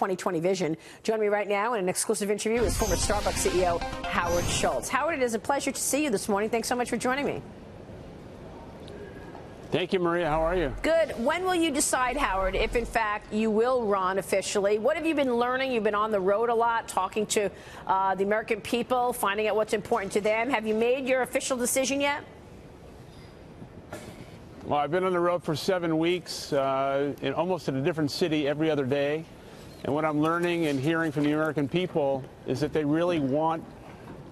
2020 vision. Joining me right now in an exclusive interview is former Starbucks CEO Howard Schultz. Howard, it is a pleasure to see you this morning. Thanks so much for joining me. Thank you, Maria. How are you? Good. When will you decide, Howard, if in fact you will run officially? What have you been learning? You've been on the road a lot, talking to the American people, finding out what's important to them. Have you made your official decision yet? Well, I've been on the road for 7 weeks, almost in a different city every other day. And what I'm learning and hearing from the American people is that they really want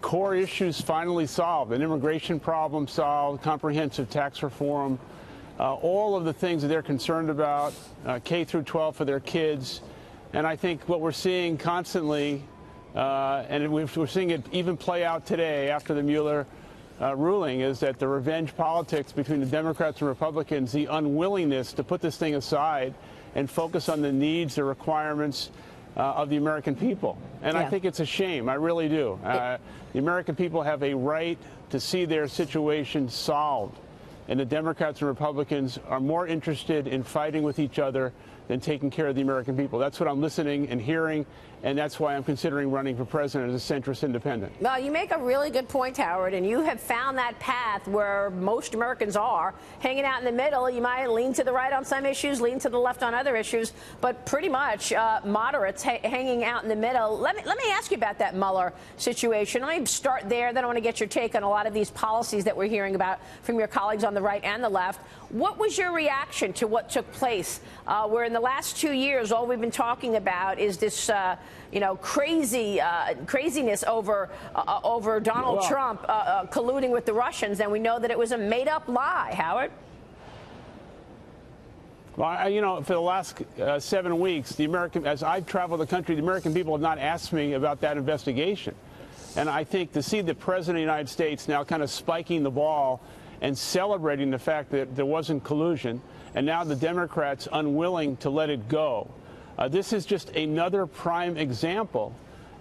core issues finally solved, an immigration problem solved, comprehensive tax reform, all of the things that they're concerned about, K through 12 for their kids. And I think what we're seeing constantly, and we're seeing it even play out today after the Mueller ruling, is that the revenge politics between the Democrats and Republicans, the unwillingness to put this thing aside and focus on the needs, the requirements of the American people. And I think it's a shame. I really do. The American people have a right to see their situation solved. And the Democrats and Republicans are more interested in fighting with each other than taking care of the American people. That's what I'm listening and hearing, and that's why I'm considering running for president as a centrist independent. Well, you make a really good point, Howard, and you have found that path where most Americans are, hanging out in the middle. You might lean to the right on some issues, lean to the left on other issues, but pretty much moderates hanging out in the middle. Let me ask you about that Mueller situation. Let me start there, then I want to get your take on a lot of these policies that we're hearing about from your colleagues on the right and the left. What was your reaction to what took place, where in the last 2 years all we've been talking about is this craziness over Donald Trump colluding with the Russians, and we know that it was a made-up lie, Howard? Well, for the last 7 weeks, as I've traveled the country, the American people have not asked me about that investigation. And I think to see the President of the United States now kind of spiking the ball and celebrating the fact that there wasn't collusion, and now the Democrats unwilling to let it go. This is just another prime example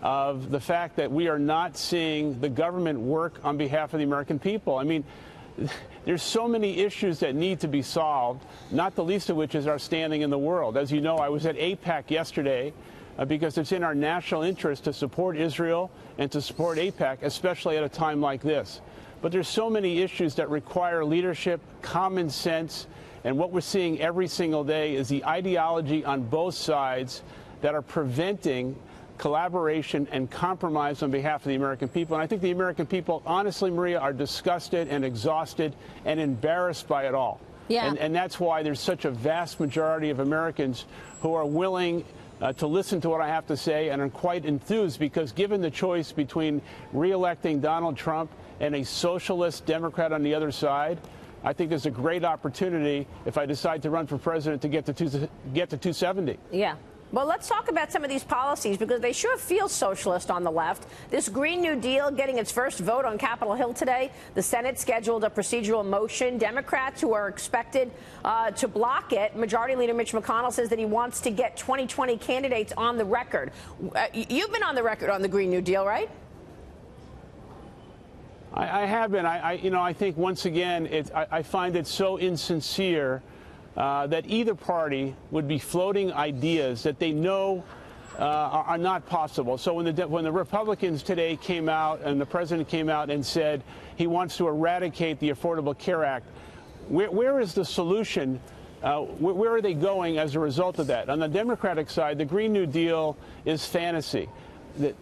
of the fact that we are not seeing the government work on behalf of the American people. I mean, there's so many issues that need to be solved, not the least of which is our standing in the world. As you know, I was at AIPAC yesterday because it's in our national interest to support Israel and to support AIPAC, especially at a time like this. But there's so many issues that require leadership, common sense, and what we're seeing every single day is the ideology on both sides that are preventing collaboration and compromise on behalf of the American people. And I think the American people, honestly, Maria, are disgusted and exhausted and embarrassed by it all. Yeah. And that's why there's such a vast majority of Americans who are willing to listen to what I have to say and are quite enthused, because given the choice between re-electing Donald Trump and a socialist Democrat on the other side, I think there's a great opportunity, if I decide to run for president, to get to 270. Yeah. Well, let's talk about some of these policies, because they sure feel socialist on the left. This Green New Deal getting its first vote on Capitol Hill today. The Senate scheduled a procedural motion. Democrats, who are expected to block it, Majority Leader Mitch McConnell says that he wants to get 2020 candidates on the record. You've been on the record on the Green New Deal, right? I have been. I think once again, I find it so insincere that either party would be floating ideas that they know are not possible. So when the Republicans today came out and the president came out and said he wants to eradicate the Affordable Care Act, where is the solution? Where are they going as a result of that? On the Democratic side, the Green New Deal is fantasy.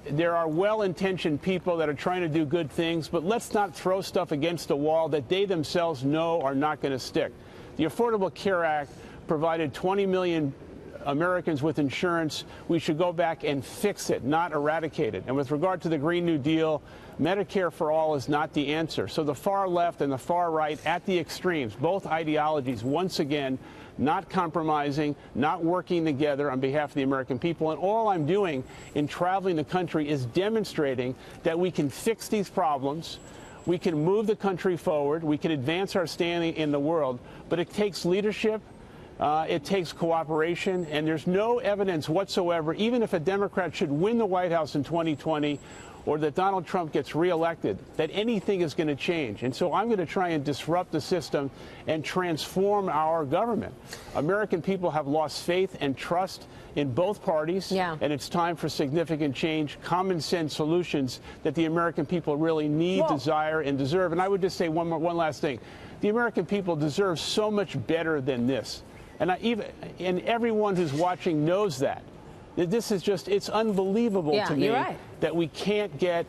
There are well-intentioned people that are trying to do good things, but let's not throw stuff against the wall that they themselves know are not going to stick. The Affordable Care Act provided 20 million Americans with insurance. We should go back and fix it, not eradicate it. And with regard to the Green New Deal, Medicare for all is not the answer. So the far left and the far right, at the extremes, both ideologies, once again, not compromising, not working together on behalf of the American people. And all I'm doing in traveling the country is demonstrating that we can fix these problems. We can move the country forward. We can advance our standing in the world. But it takes leadership. It takes cooperation. And there's no evidence whatsoever, even if a Democrat should win the White House in 2020, or that Donald Trump gets reelected, that anything is going to change. And so I'm going to try and disrupt the system and transform our government. American people have lost faith and trust in both parties, and it's time for significant change, common sense solutions that the American people really need, desire, and deserve. And I would just say one last thing. The American people deserve so much better than this. And and everyone who's watching knows that. This is just, it's unbelievable to me that we can't get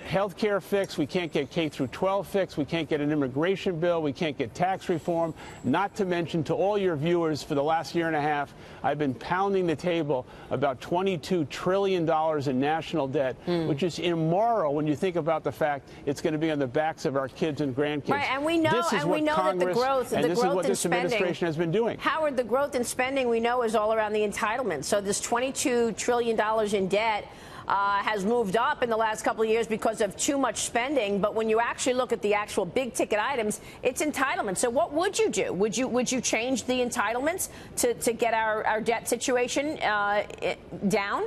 health care fixed, we can't get K through 12 fixed, we can't get an immigration bill, we can't get tax reform, not to mention, to all your viewers, for the last year and a half, I've been pounding the table about $22 trillion in national debt, which is immoral when you think about the fact it's going to be on the backs of our kids and grandkids. Right, and we know, that the growth in spending, administration has been doing. Howard, the growth in spending we know is all around the entitlement. So this $22 trillion in debt has moved up in the last couple of years because of too much spending. But when you actually look at the actual big ticket items, it's entitlement. So what would you do? Would you change the entitlements to get our debt situation down?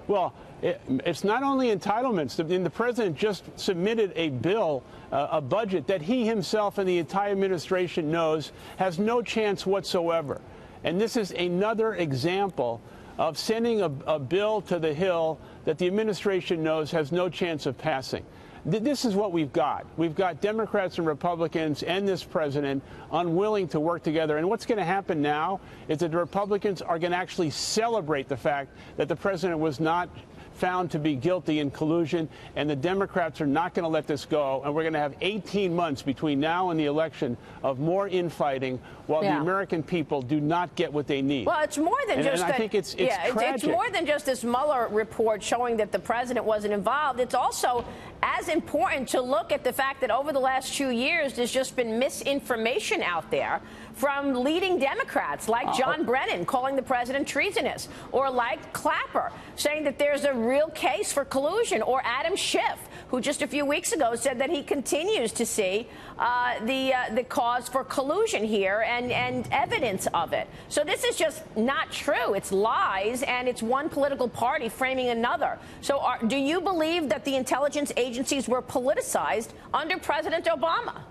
Well, it's not only entitlements. The president just submitted a bill, a budget that he himself and the entire administration knows has no chance whatsoever. And this is another example of sending a bill to the Hill that the administration knows has no chance of passing. This is what we've got. We've got Democrats and Republicans and this president unwilling to work together. And what's going to happen now is that the Republicans are going to actually celebrate the fact that the president was not found to be guilty in collusion, and the Democrats are not going to let this go, and we're going to have 18 months between now and the election of more infighting while the American people do not get what they need. Well, it's more than just I think it's tragic. It's more than just this Mueller report showing that the president wasn't involved. It's also as important to look at the fact that over the last 2 years, there's just been misinformation out there from leading Democrats like John Brennan calling the president treasonous, or like Clapper saying that there's a real case for collusion, or Adam Schiff, who just a few weeks ago said that he continues to see the cause for collusion here and evidence of it. So this is just not true. It's lies, and it's one political party framing another. So do you believe that the intelligence agencies were politicized under President Obama?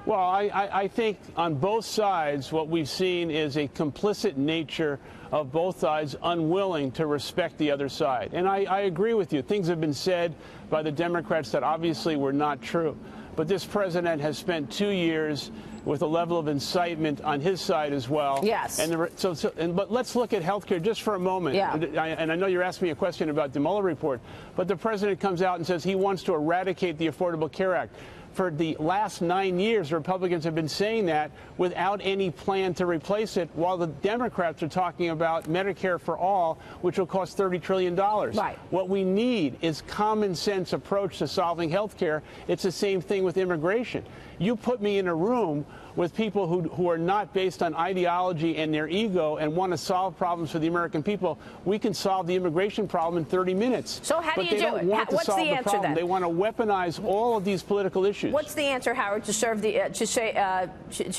Well, I think on both sides what we've seen is a complicit nature of both sides unwilling to respect the other side. And I agree with you. Things have been said by the Democrats that obviously were not true. But this president has spent 2 years with a level of incitement on his side as well. Yes. But let's look at health care just for a moment. Yeah. And I know you're asking me a question about the Mueller report, but the president comes out and says he wants to eradicate the Affordable Care Act. For the last 9 years, Republicans have been saying that without any plan to replace it, while the Democrats are talking about Medicare for all, which will cost $30 trillion. Right. What we need is common sense approach to solving health care. It's the same thing with immigration. You put me in a room with people who are not based on ideology and their ego and want to solve problems for the American people, we can solve the immigration problem in 30 minutes. So how do you do it? But they don't want to solve the problem. They want to weaponize all of these political issues. What's the answer, Howard, to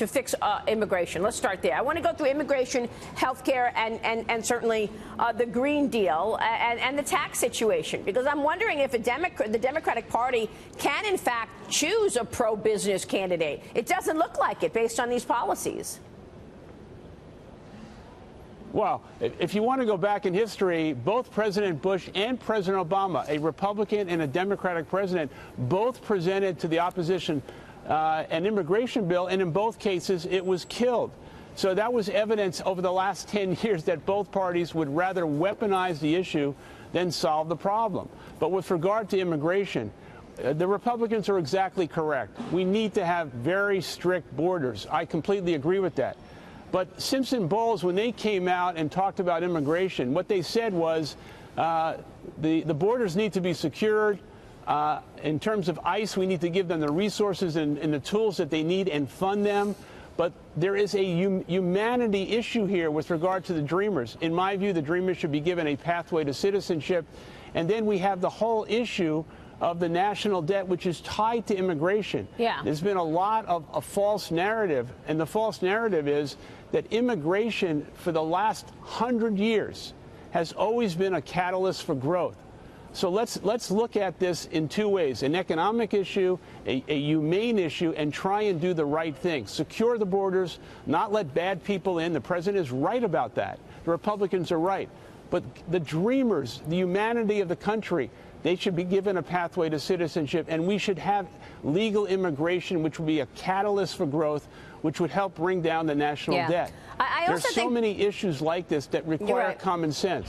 fix immigration? Let's start there. I want to go through immigration, health care, and certainly the Green Deal and the tax situation, because I'm wondering if the Democratic Party can, in fact, choose a pro-business candidate. It doesn't look like it based on these policies. Well, if you want to go back in history, both President Bush and President Obama, a Republican and a Democratic president, both presented to the opposition an immigration bill, and in both cases it was killed. So that was evidence over the last 10 years that both parties would rather weaponize the issue than solve the problem. But with regard to immigration, the Republicans are exactly correct. We need to have very strict borders. I completely agree with that. But Simpson Bowles, when they came out and talked about immigration, what they said was the borders need to be secured. In terms of ICE, we need to give them the resources and the tools that they need and fund them. But there is a humanity issue here with regard to the Dreamers. In my view, the Dreamers should be given a pathway to citizenship. And then we have the whole issue of the national debt, which is tied to immigration. Yeah. There's been a lot of a false narrative, and the false narrative is that immigration for the last 100 years has always been a catalyst for growth. So let's look at this in two ways: an economic issue, a humane issue, and try and do the right thing. Secure the borders, not let bad people in. The president is right about that. The Republicans are right. But the dreamers, the humanity of the country, they should be given a pathway to citizenship, and we should have legal immigration, which would be a catalyst for growth, which would help bring down the national debt. I also There's so many issues like this that require common sense.